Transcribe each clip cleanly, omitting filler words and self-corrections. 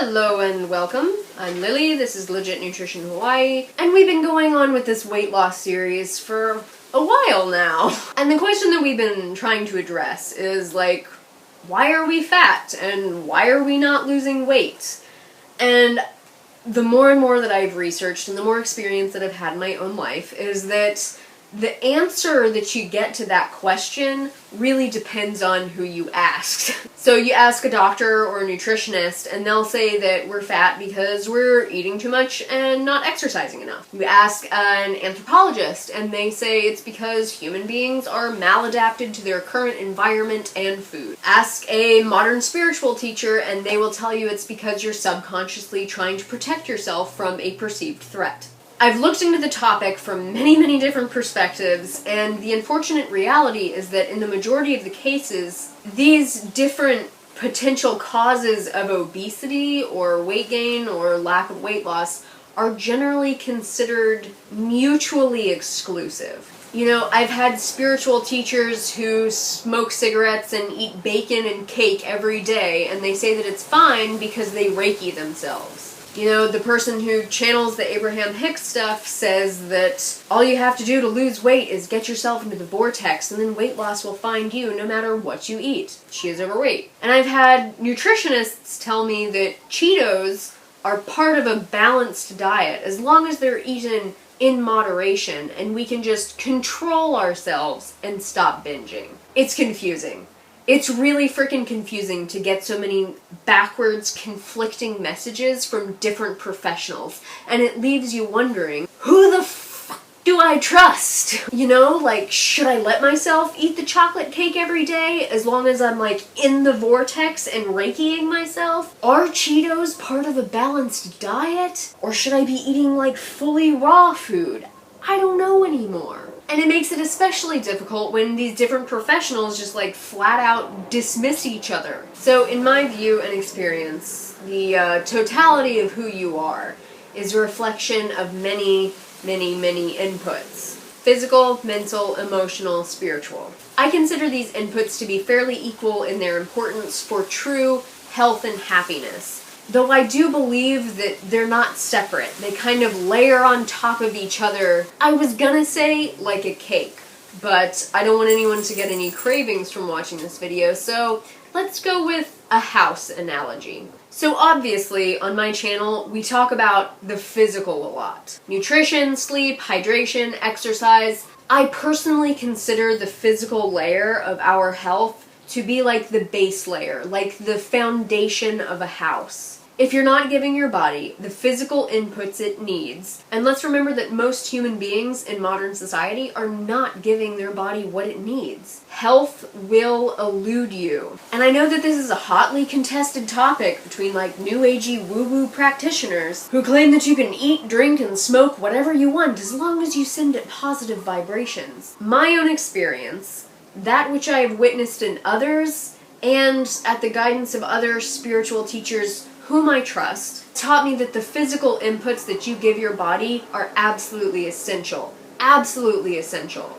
Hello and welcome. I'm Lily, this is Legit Nutrition Hawaii, and we've been going on with this weight loss series for a while now. And the question that we've been trying to address is like, why are we fat and why are we not losing weight? And the more and more that I've researched and the more experience that I've had in my own life is that the answer that you get to that question really depends on who you ask. So you ask a doctor or a nutritionist and they'll say that we're fat because we're eating too much and not exercising enough. You ask an anthropologist and they say it's because human beings are maladapted to their current environment and food. Ask a modern spiritual teacher and they will tell you it's because you're subconsciously trying to protect yourself from a perceived threat. I've looked into the topic from many different perspectives, and the unfortunate reality is that in the majority of the cases, these different potential causes of obesity or weight gain or lack of weight loss are generally considered mutually exclusive. You know, I've had spiritual teachers who smoke cigarettes and eat bacon and cake every day, and they say that it's fine because they Reiki themselves. You know, the person who channels the Abraham Hicks stuff says that all you have to do to lose weight is get yourself into the vortex and then weight loss will find you no matter what you eat. She is overweight. And I've had nutritionists tell me that Cheetos are part of a balanced diet as long as they're eaten in moderation and we can just control ourselves and stop binging. It's confusing. It's really freaking confusing to get so many backwards, conflicting messages from different professionals. And it leaves you wondering, who the fuck do I trust? You know, like, should I let myself eat the chocolate cake every day as long as I'm, like, in the vortex and Reikiing myself? Are Cheetos part of a balanced diet? Or should I be eating, like, fully raw food? I don't know anymore. And it makes it especially difficult when these different professionals just like flat out dismiss each other. So in my view and experience, the totality of who you are is a reflection of many inputs. Physical, mental, emotional, spiritual. I consider these inputs to be fairly equal in their importance for true health and happiness. Though I do believe that they're not separate. They kind of layer on top of each other. I was gonna say like a cake, but I don't want anyone to get any cravings from watching this video, so let's go with a house analogy. So obviously, on my channel, we talk about the physical a lot. Nutrition, sleep, hydration, exercise. I personally consider the physical layer of our health to be like the base layer, like the foundation of a house. If you're not giving your body the physical inputs it needs, and let's remember that most human beings in modern society are not giving their body what it needs. Health will elude you. And I know that this is a hotly contested topic between like new agey woo-woo practitioners who claim that you can eat, drink, and smoke whatever you want as long as you send it positive vibrations. My own experience, that which I have witnessed in others, and at the guidance of other spiritual teachers whom I trust, taught me that the physical inputs that you give your body are absolutely essential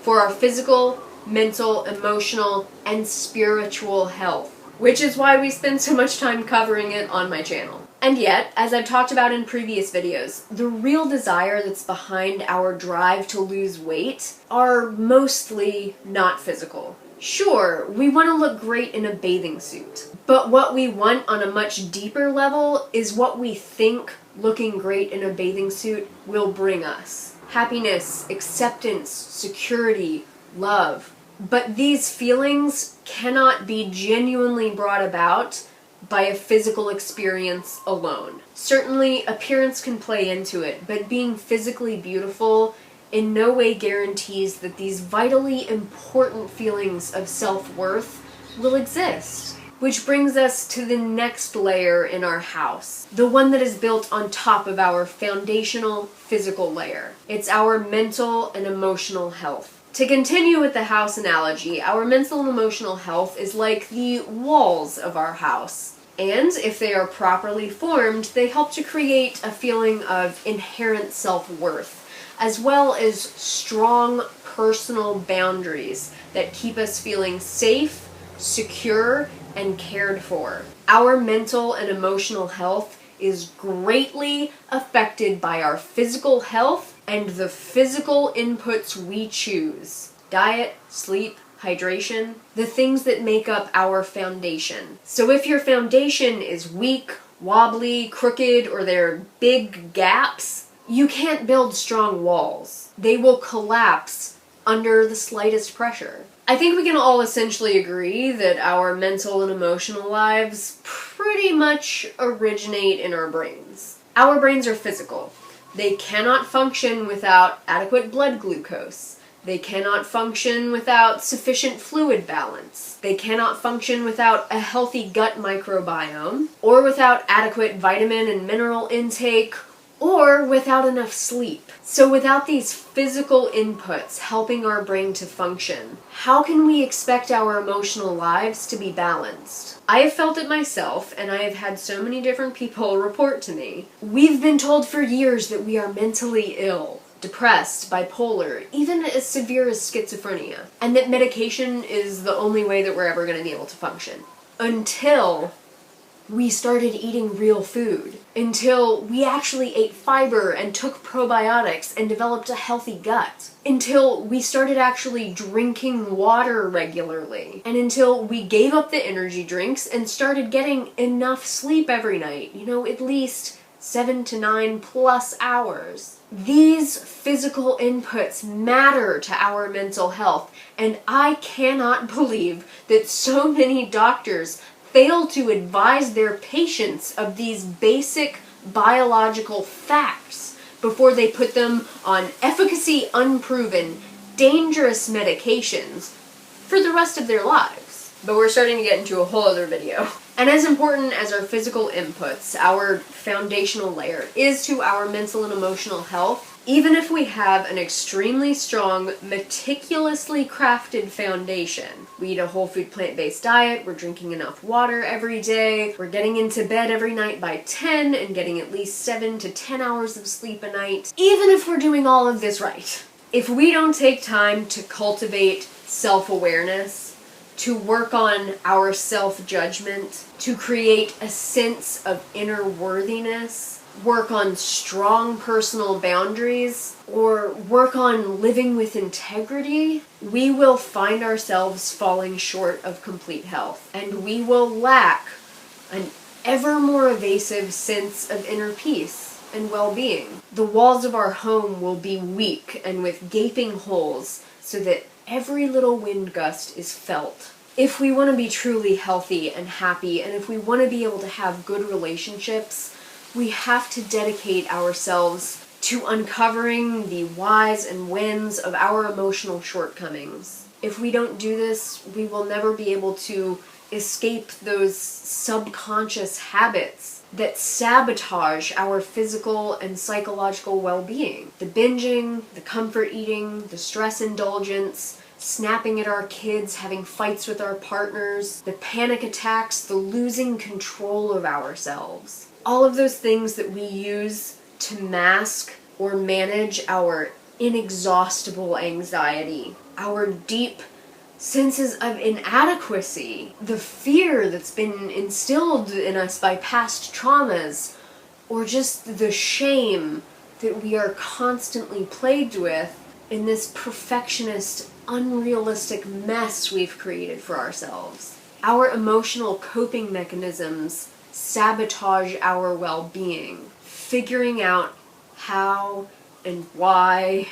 for our physical, mental, emotional, and spiritual health, which is why we spend so much time covering it on my channel. And yet, as I've talked about in previous videos, the real desire that's behind our drive to lose weight are mostly not physical. Sure, we want to look great in a bathing suit, but what we want on a much deeper level is what we think looking great in a bathing suit will bring us. Happiness, acceptance, security, love. But these feelings cannot be genuinely brought about by a physical experience alone. Certainly, appearance can play into it, but being physically beautiful in no way guarantees that these vitally important feelings of self-worth will exist. Which brings us to the next layer in our house, the one that is built on top of our foundational physical layer. It's our mental and emotional health. To continue with the house analogy, our mental and emotional health is like the walls of our house. And if they are properly formed, they help to create a feeling of inherent self-worth, as well as strong personal boundaries that keep us feeling safe, secure, and cared for. Our mental and emotional health is greatly affected by our physical health and the physical inputs we choose. Diet, sleep, hydration, the things that make up our foundation. So if your foundation is weak, wobbly, crooked, or there are big gaps, you can't build strong walls. They will collapse under the slightest pressure. I think we can all essentially agree that our mental and emotional lives pretty much originate in our brains. Our brains are physical. They cannot function without adequate blood glucose. They cannot function without sufficient fluid balance. They cannot function without a healthy gut microbiome, or without adequate vitamin and mineral intake, or without enough sleep. So without these physical inputs helping our brain to function, how can we expect our emotional lives to be balanced? I have felt it myself, and I have had so many different people report to me. We've been told for years that we are mentally ill, depressed, bipolar, even as severe as schizophrenia, and that medication is the only way that we're ever going to be able to function. Until we started eating real food, until we actually ate fiber and took probiotics and developed a healthy gut, until we started actually drinking water regularly, and until we gave up the energy drinks and started getting enough sleep every night, at least 7 to 9 plus hours. These physical inputs matter to our mental health, and I cannot believe that so many doctors fail to advise their patients of these basic biological facts before they put them on efficacy unproven, dangerous medications for the rest of their lives. But we're starting to get into a whole other video. And as important as our physical inputs, our foundational layer, is to our mental and emotional health, even if we have an extremely strong, meticulously crafted foundation, we eat a whole food plant-based diet, we're drinking enough water every day, we're getting into bed every night by 10 and getting at least 7 to 10 hours of sleep a night, even if we're doing all of this right, if we don't take time to cultivate self-awareness, to work on our self-judgment, to create a sense of inner worthiness, work on strong personal boundaries, or work on living with integrity, we will find ourselves falling short of complete health, and we will lack an ever more evasive sense of inner peace and well-being. The walls of our home will be weak and with gaping holes so that every little wind gust is felt. If we want to be truly healthy and happy, and if we want to be able to have good relationships, we have to dedicate ourselves to uncovering the whys and whens of our emotional shortcomings. If we don't do this, we will never be able to escape those subconscious habits that sabotage our physical and psychological well-being. The binging, the comfort eating, the stress indulgence, snapping at our kids, having fights with our partners, the panic attacks, the losing control of ourselves. All of those things that we use to mask or manage our inexhaustible anxiety, our deep senses of inadequacy, the fear that's been instilled in us by past traumas, or just the shame that we are constantly plagued with in this perfectionist, unrealistic mess we've created for ourselves. Our emotional coping mechanisms sabotage our well-being. Figuring out how and why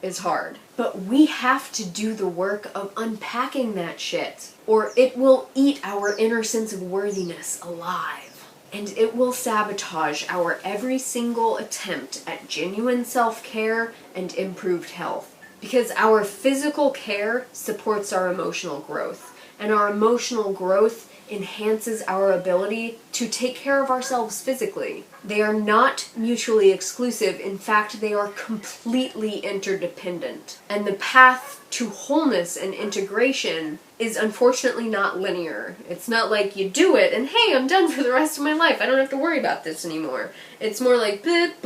is hard. But we have to do the work of unpacking that shit, or it will eat our inner sense of worthiness alive. And it will sabotage our every single attempt at genuine self-care and improved health. Because our physical care supports our emotional growth, and our emotional growth enhances our ability to take care of ourselves physically. They are not mutually exclusive. In fact, they are completely interdependent. And the path to wholeness and integration is unfortunately not linear. It's not like you do it and hey, I'm done for the rest of my life. I don't have to worry about this anymore. It's more like just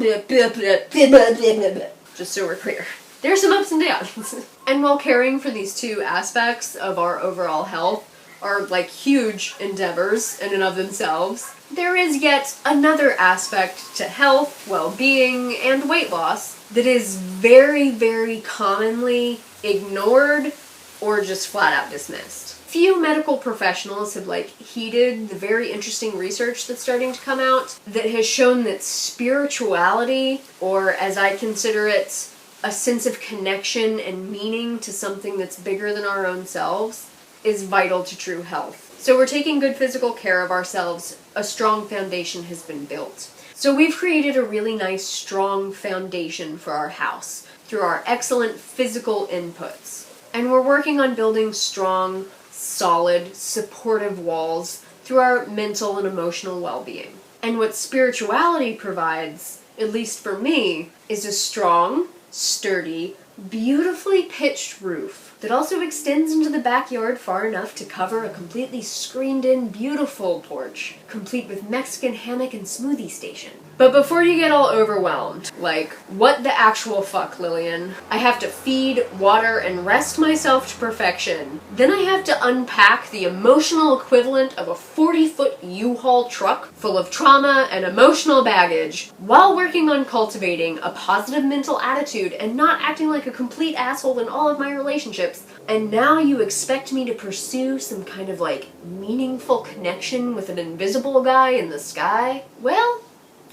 so we're clear. There's some ups and downs. And while caring for these two aspects of our overall health are like huge endeavors in and of themselves, there is yet another aspect to health, well-being, and weight loss that is very, very commonly ignored or just flat out dismissed. Few medical professionals have heeded the very interesting research that's starting to come out that has shown that spirituality, or as I consider it, a sense of connection and meaning to something that's bigger than our own selves, is vital to true health. So we're taking good physical care of ourselves. A strong foundation has been built. So we've created a really nice, strong foundation for our house through our excellent physical inputs. And we're working on building strong, solid, supportive walls through our mental and emotional well-being. And what spirituality provides, at least for me, is a strong, sturdy, beautifully pitched roof that also extends into the backyard far enough to cover a completely screened-in, beautiful porch, complete with Mexican hammock and smoothie station. But before you get all overwhelmed, what the actual fuck, Lillian? I have to feed, water, and rest myself to perfection. Then I have to unpack the emotional equivalent of a 40-foot U-Haul truck full of trauma and emotional baggage, while working on cultivating a positive mental attitude and not acting like a complete asshole in all of my relationships. And now you expect me to pursue some kind of meaningful connection with an invisible guy in the sky? Well,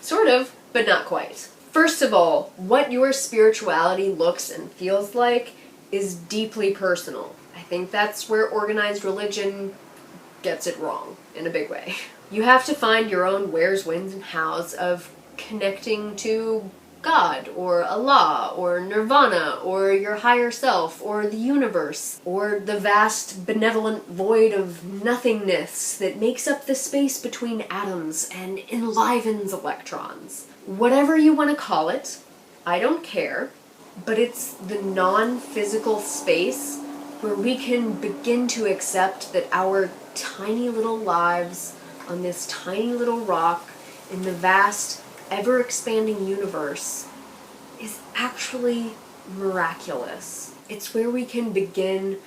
sort of, but not quite. First of all, what your spirituality looks and feels like is deeply personal. I think that's where organized religion gets it wrong in a big way. You have to find your own wheres, whens, and hows of connecting to God, or Allah, or Nirvana, or your higher self, or the universe, or the vast benevolent void of nothingness that makes up the space between atoms and enlivens electrons. Whatever you want to call it, I don't care, but it's the non-physical space where we can begin to accept that our tiny little lives on this tiny little rock in the vast, ever-expanding universe is actually miraculous. It's where we can begin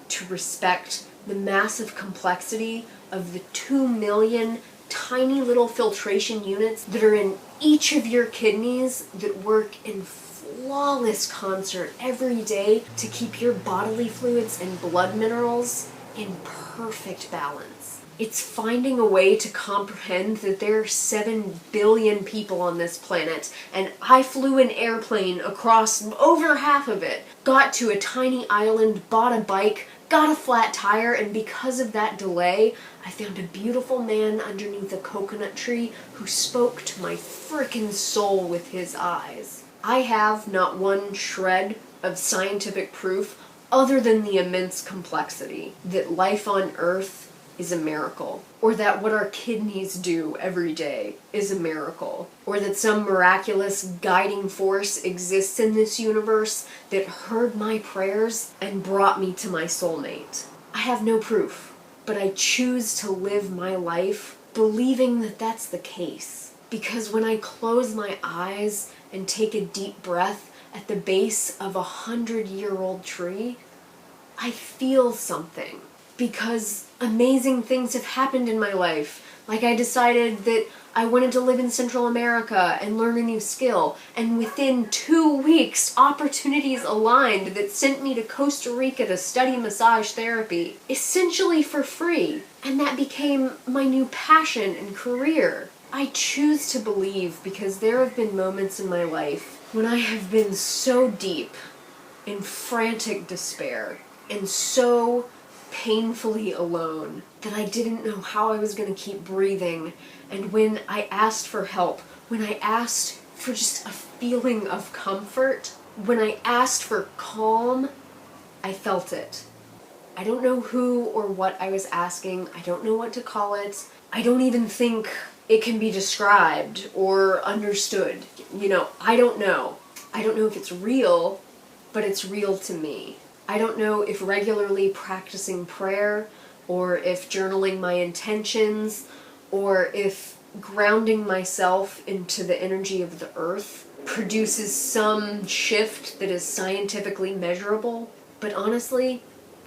to respect the massive complexity of the 2 million tiny little filtration units that are in each of your kidneys that work in flawless concert every day to keep your bodily fluids and blood minerals in perfect balance. It's finding a way to comprehend that there are 7 billion people on this planet, and I flew an airplane across over half of it, got to a tiny island, bought a bike, got a flat tire, and because of that delay, I found a beautiful man underneath a coconut tree who spoke to my frickin' soul with his eyes. I have not one shred of scientific proof other than the immense complexity that life on Earth is a miracle, or that what our kidneys do every day is a miracle, or that some miraculous guiding force exists in this universe that heard my prayers and brought me to my soulmate. I have no proof, but I choose to live my life believing that that's the case. Because when I close my eyes and take a deep breath at the base of a 100-year-old tree, I feel something. Because amazing things have happened in my life. I decided that I wanted to live in Central America and learn a new skill, and within 2 weeks, opportunities aligned that sent me to Costa Rica to study massage therapy, essentially for free, and that became my new passion and career. I choose to believe because there have been moments in my life when I have been so deep in frantic despair and so painfully alone that I didn't know how I was going to keep breathing. And when I asked for help, when I asked for just a feeling of comfort, when I asked for calm, I felt it. I don't know who or what I was asking. I don't know what to call it. I don't even think it can be described or understood. I don't know. I don't know if it's real, but it's real to me. I don't know if regularly practicing prayer, or if journaling my intentions, or if grounding myself into the energy of the earth produces some shift that is scientifically measurable. But honestly,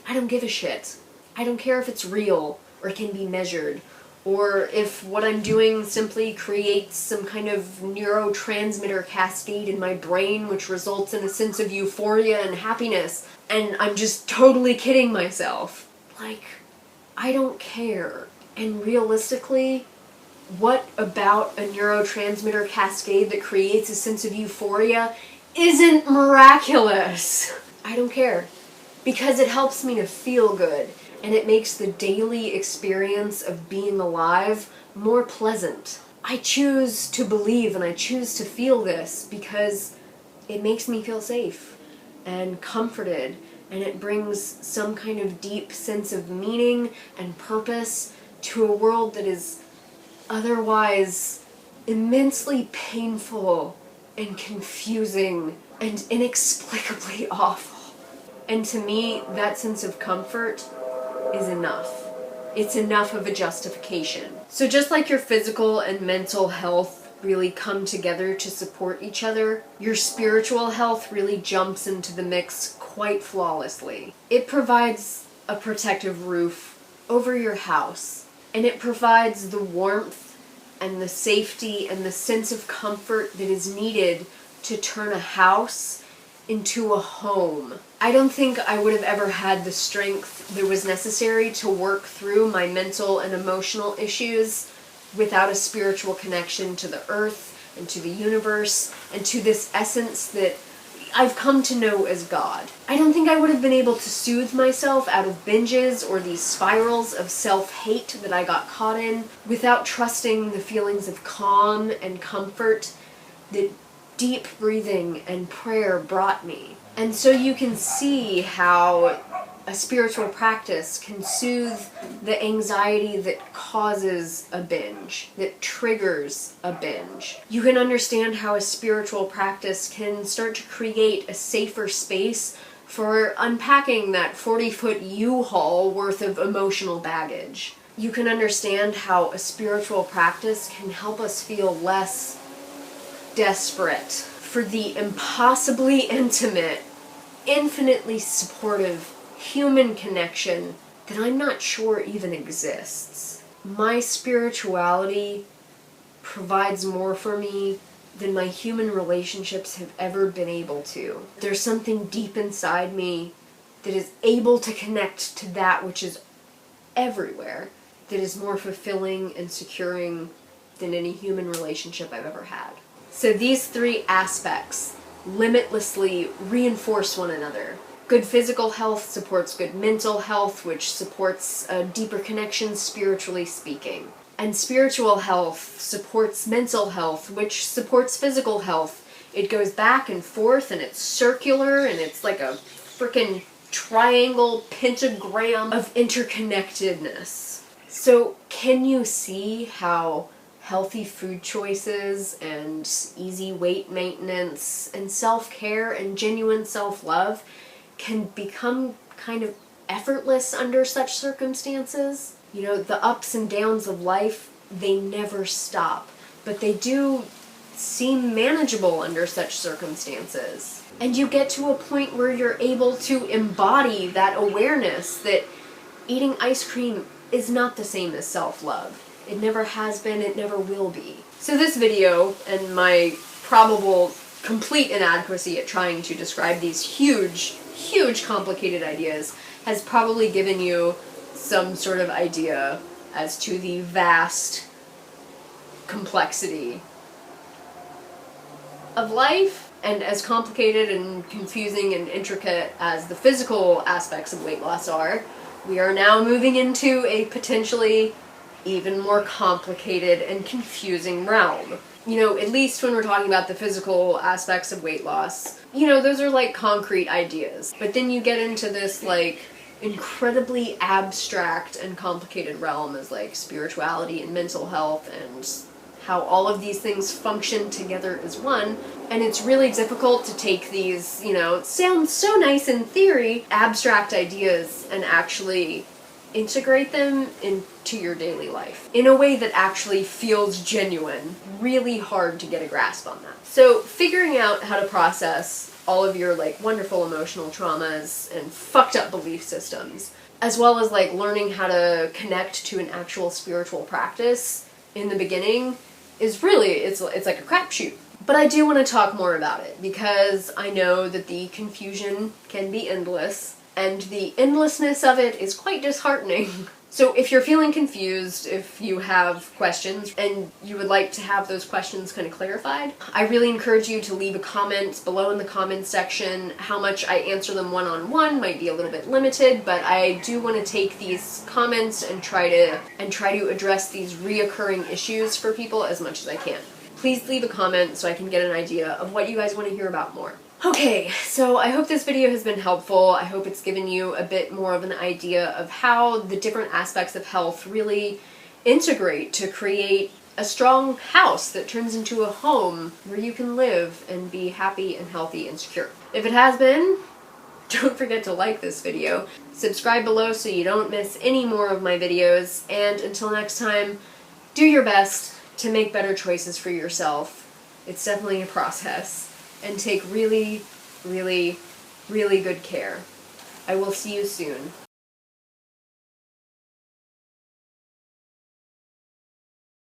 I don't give a shit. I don't care if it's real, or can be measured, or if what I'm doing simply creates some kind of neurotransmitter cascade in my brain which results in a sense of euphoria and happiness, and I'm just totally kidding myself. Like, I don't care. And realistically, what about a neurotransmitter cascade that creates a sense of euphoria isn't miraculous? I don't care. Because it helps me to feel good, and it makes the daily experience of being alive more pleasant. I choose to believe and I choose to feel this because it makes me feel safe and comforted, and it brings some kind of deep sense of meaning and purpose to a world that is otherwise immensely painful and confusing and inexplicably awful. And to me, that sense of comfort is enough. It's enough of a justification. So just like your physical and mental health really come together to support each other, your spiritual health really jumps into the mix quite flawlessly. It provides a protective roof over your house, and it provides the warmth and the safety and the sense of comfort that is needed to turn a house into a home. I don't think I would have ever had the strength that was necessary to work through my mental and emotional issues without a spiritual connection to the earth and to the universe and to this essence that I've come to know as God. I don't think I would have been able to soothe myself out of binges or these spirals of self-hate that I got caught in without trusting the feelings of calm and comfort that deep breathing and prayer brought me. And so you can see how a spiritual practice can soothe the anxiety that causes a binge, that triggers a binge. You can understand how a spiritual practice can start to create a safer space for unpacking that 40-foot U-Haul worth of emotional baggage. You can understand how a spiritual practice can help us feel less desperate for the impossibly intimate, infinitely supportive human connection that I'm not sure even exists. My spirituality provides more for me than my human relationships have ever been able to. There's something deep inside me that is able to connect to that which is everywhere, that is more fulfilling and securing than any human relationship I've ever had. So these three aspects limitlessly reinforce one another. Good physical health supports good mental health, which supports a deeper connection spiritually speaking. And spiritual health supports mental health, which supports physical health. It goes back and forth, and it's circular, and it's like a frickin' triangle pentagram of interconnectedness. So can you see how healthy food choices and easy weight maintenance and self-care and genuine self-love can become kind of effortless under such circumstances? You know, the ups and downs of life, they never stop, but they do seem manageable under such circumstances. And you get to a point where you're able to embody that awareness that eating ice cream is not the same as self-love. It never has been, it never will be. So this video, and my probable complete inadequacy at trying to describe these huge complicated ideas, has probably given you some sort of idea as to the vast complexity of life. And as complicated and confusing and intricate as the physical aspects of weight loss are, we are now moving into a potentially even more complicated and confusing realm. You know, at least when we're talking about the physical aspects of weight loss, you know, those are like concrete ideas. But then you get into this like incredibly abstract and complicated realm as like spirituality and mental health and how all of these things function together as one. And it's really difficult to take these, you know, sound so nice in theory, abstract ideas and actually integrate them into your daily life in a way that actually feels genuine. Really hard to get a grasp on that. So figuring out how to process all of your like wonderful emotional traumas and fucked up belief systems as well as like learning how to connect to an actual spiritual practice in the beginning is really, it's like a crapshoot. But I do want to talk more about it because I know that the confusion can be endless, and the endlessness of it is quite disheartening. So if you're feeling confused, if you have questions, and you would like to have those questions kind of clarified, I really encourage you to leave a comment below in the comments section. How much I answer them one-on-one might be a little bit limited, but I do want to take these comments and try to address these reoccurring issues for people as much as I can. Please leave a comment so I can get an idea of what you guys want to hear about more. Okay, so I hope this video has been helpful. I hope it's given you a bit more of an idea of how the different aspects of health really integrate to create a strong house that turns into a home where you can live and be happy and healthy and secure. If it has been, don't forget to like this video, subscribe below so you don't miss any more of my videos, and until next time, do your best to make better choices for yourself. It's definitely a process. And take really, really, really good care. I will see you soon.